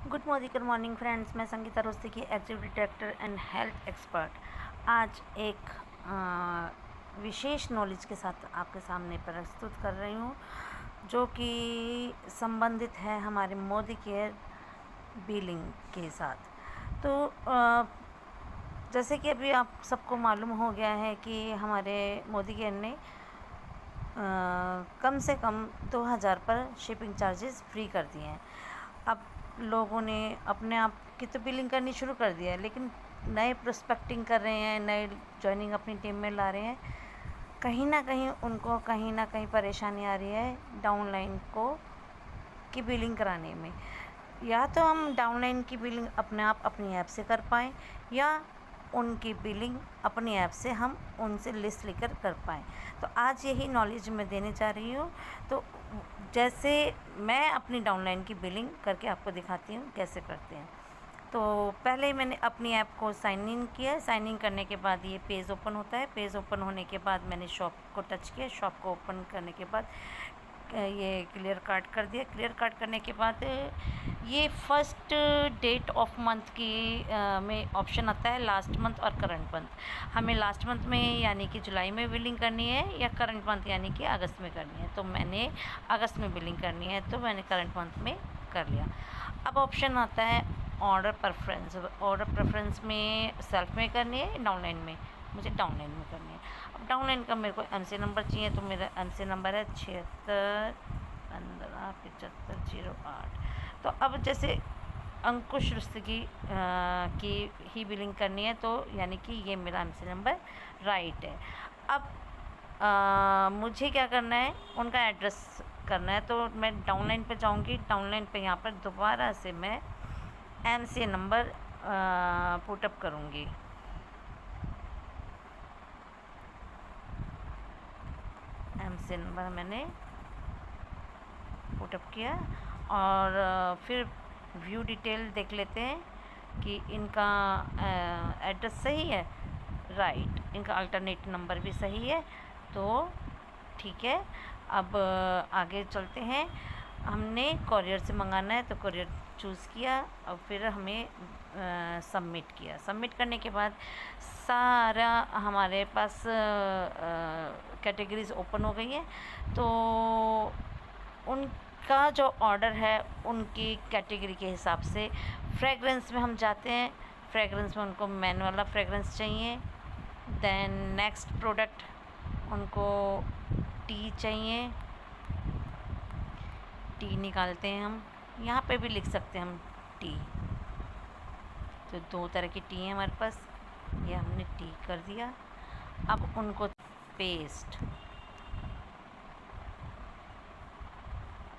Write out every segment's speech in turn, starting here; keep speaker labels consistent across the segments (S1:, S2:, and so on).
S1: Good morning friends. मैं संगीता रोस्ती की executive director and health expert आज एक विशेष नॉलेज के साथ आपके सामने प्रस्तुत कर रही हूँ, जो कि संबंधित है हमारे मोदी केयर बिलिंग के साथ। तो जैसे कि अभी आप सबको मालूम हो गया है कि हमारे मोदी केयर ने कम से कम 2000 पर शिपिंग चार्जेस फ्री कर दिए हैं। अब लोगों ने अपने आप की तो बिलिंग करनी शुरू कर दिया है, लेकिन नए प्रोस्पेक्टिंग कर रहे हैं, नए ज्वाइनिंग अपनी टीम में ला रहे हैं। कहीं ना कहीं उनको कहीं ना कहीं परेशानी आ रही है डाउनलाइन को की बिलिंग कराने में। या तो हम डाउनलाइन की बिलिंग अपने आप अपनी ऐप से कर पाएँ, या उनकी बिलिंग अपनी ऐप से हम उनसे लिस्ट लेकर कर पाएँ। तो आज यही नॉलेज मैं देने जा रही हूँ। तो जैसे मैं अपनी डाउनलाइन की बिलिंग करके आपको दिखाती हूँ कैसे करते हैं। तो पहले मैंने अपनी ऐप को साइन इन किया। साइन इन करने के बाद ये पेज ओपन होता है। पेज ओपन होने के बाद मैंने शॉप को टच किया। शॉप को ओपन करने के बाद ये क्लियर कार्ड कर दिया। क्लियर कार्ड करने के बाद ये फर्स्ट डेट ऑफ मंथ की में ऑप्शन आता है, लास्ट मंथ और करंट मंथ। हमें लास्ट मंथ में यानी कि जुलाई में बिलिंग करनी है, या करंट मंथ यानी कि अगस्त में करनी है। तो मैंने अगस्त में बिलिंग करनी है, तो मैंने करंट मंथ में कर लिया। अब ऑप्शन आता है ऑर्डर प्रेफरेंस। ऑर्डर प्रेफरेंस में सेल्फ में करनी है, डाउनलाइन में। मुझे डाउनलाइन में करनी है। अब डाउनलाइन का मेरे को एमसी नंबर चाहिए, तो मेरा एमसी नंबर है 76157508। तो अब जैसे अंकुश रुस्तगी की ही बिलिंग करनी है, तो यानी कि ये मेरा एमसी नंबर राइट है। अब मुझे क्या करना है, उनका एड्रेस करना है। तो मैं डाउनलाइन पे जाऊंगी। डाउनलाइन पे यहाँ पर दोबारा से मैं एमसी नंबर पुटअप करूँगी। एमसी नंबर मैंने पुटअप किया, और फिर व्यू डिटेल देख लेते हैं कि इनका एड्रेस सही है, राइट। इनका अल्टरनेट नंबर भी सही है, तो ठीक है। अब आगे चलते हैं। हमने कॉरियर से मंगाना है, तो कॉरियर चूज़ किया। और फिर हमें सबमिट किया। सबमिट करने के बाद सारा हमारे पास कैटेगरीज ओपन हो गई हैं। तो उनका जो ऑर्डर है उनकी कैटेगरी के हिसाब से फ्रेगरेंस में हम जाते हैं। फ्रेगरेंस में उनको मैन वाला फ्रेगरेंस चाहिए। देन नेक्स्ट प्रोडक्ट उनको टी चाहिए। टी निकालते हैं हम। यहाँ पे भी लिख सकते हैं हम टी। तो 2 तरह की टी है हमारे पास। ये हमने टी कर दिया। अब उनको पेस्ट,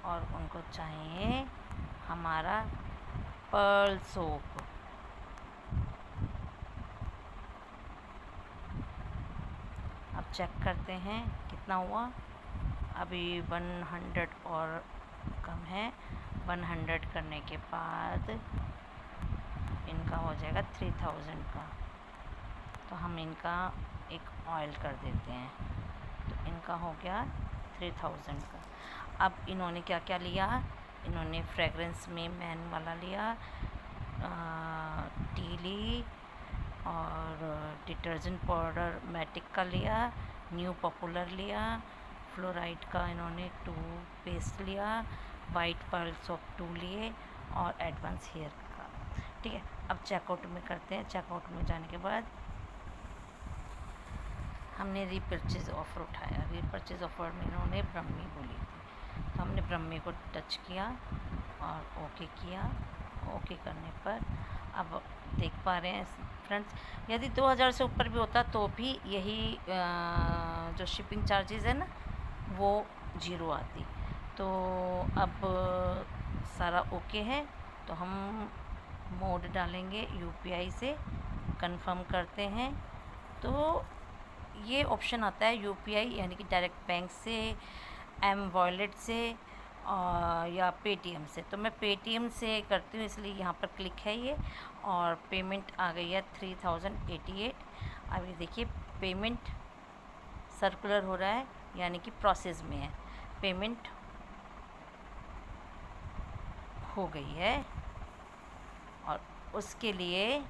S1: और उनको चाहिए हमारा पर्ल सोप। अब चेक करते हैं कितना हुआ। अभी 100 और कम है। 100 करने के बाद इनका हो जाएगा 3000 का। तो हम इनका एक ऑयल कर देते हैं। तो इनका हो गया 3000 का। अब इन्होंने क्या क्या लिया, इन्होंने फ्रेगरेंस में मैन वाला लिया, टी ली, और डिटर्जेंट पाउडर मैटिक का लिया, न्यू पॉपुलर लिया, फ्लोराइड का इन्होंने 2 पेस्ट लिया, वाइट पर्ल सोप 2 लिए, और एडवांस हेयर का। ठीक है। अब चेकआउट में करते हैं। चेकआउट में जाने के बाद हमने रीपरचेज ऑफ़र उठाया। रीपरचेज ऑफ़र में इन्होंने ब्रह्मी बोली थी, तो हमने ब्रह्मी को टच किया और ओके किया। ओके करने पर अब देख पा रहे हैं फ्रेंड्स, यदि 2000 से ऊपर भी होता तो भी यही जो शिपिंग चार्जेस है ना, वो 0 आती। तो अब सारा ओके है, तो हम मोड डालेंगे यूपीआई से, कंफर्म करते हैं। तो ये ऑप्शन आता है यूपीआई यानी कि डायरेक्ट बैंक से, एम वॉलेट से, या पेटीएम से। तो मैं पेटीएम से करती हूँ, इसलिए यहाँ पर क्लिक है ये, और पेमेंट आ गई है 3088। अब ये देखिए पेमेंट सर्कुलर हो रहा है, यानी कि प्रोसेस में है। पेमेंट हो गई है। और उसके लिए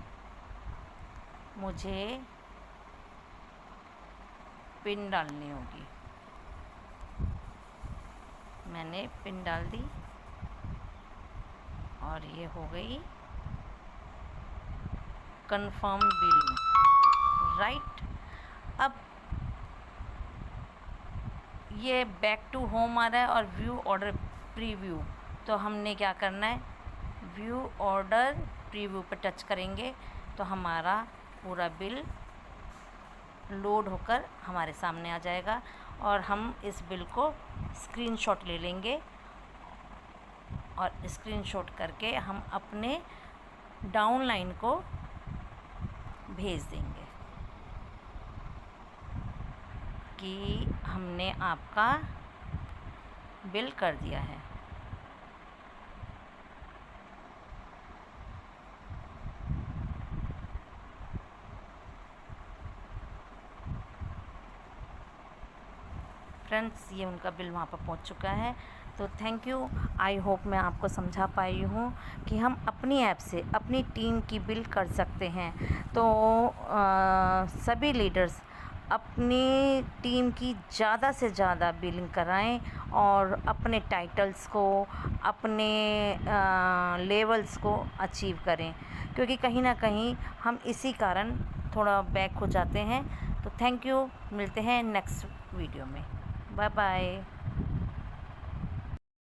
S1: मुझे पिन डालनी होगी। मैंने पिन डाल दी और ये हो गई कंफर्म बिलिंग, राइट। अब ये बैक टू होम आ रहा है और व्यू ऑर्डर प्रीव्यू, तो हमने क्या करना है, व्यू ऑर्डर प्रीव्यू पर टच करेंगे तो हमारा पूरा बिल लोड होकर हमारे सामने आ जाएगा और हम इस बिल को स्क्रीनशॉट ले लेंगे और स्क्रीनशॉट करके हम अपने डाउनलाइन को भेज देंगे कि हमने आपका बिल कर दिया है। फ्रेंड्स, ये उनका बिल वहाँ पर पहुँच चुका है। तो थैंक यू। आई होप मैं आपको समझा पाई हूँ कि हम अपनी ऐप से अपनी टीम की बिल कर सकते हैं। तो सभी लीडर्स अपनी टीम की ज़्यादा से ज़्यादा बिलिंग कराएं और अपने टाइटल्स को, अपने लेवल्स को अचीव करें, क्योंकि कहीं ना कहीं हम इसी कारण थोड़ा बैक हो जाते हैं। तो थैंक यू, मिलते हैं नेक्स्ट वीडियो में। Bye bye.